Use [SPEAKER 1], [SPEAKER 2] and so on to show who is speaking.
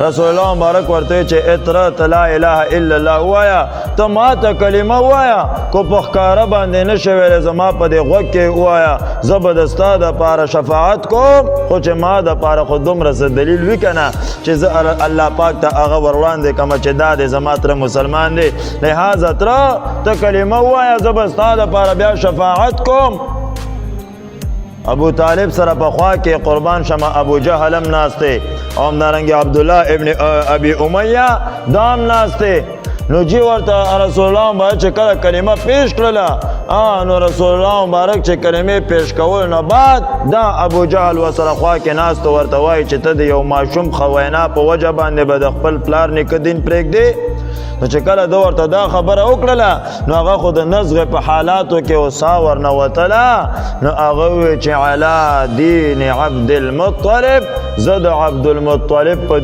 [SPEAKER 1] رسول الله مبارک ورته چې اطرت لا اله الا الله وایا ته ما ته کلمه وایا کو په ښکاره باندې نشي ویلی زما په دې غوږ کې وایا زه به د ستا دپاره شفاعت کوم خو چې ما دپاره خو دومره څه دلیل وي که نه چې زه الله پاک ته هغه ور وړاندې کړمه چې دا دی زما تره مسلمان دی لہذا تره ته کلمه ووایه زه به ستا دپاره بیا شفاعت کوم ابو طالب سره په خوا کې قربان شمه ابو جهل هم ناست دی او همدارنګې عبدالله ابن ابي امیه دا هم ناست دی نو جی ورته رسول الله مبارک چې کله کلمه پیش کړله نو رسول الله مبارک چې کلمې پیش کول نه بعد دا ابو جهل ورسره خوا کې ناست ورته وایي چې ته د یو ماشوم ښه وینا په وجه باندې به د خپل پلار نیکه دین پرېږدې نو چې کله ده ورته دا خبره وکړله نو هغه خو د نزغې په حالاتو کې وسا ورنوتله نو هغه وویل چې علا دین عبدالمطلب زه د عبدالمطلب په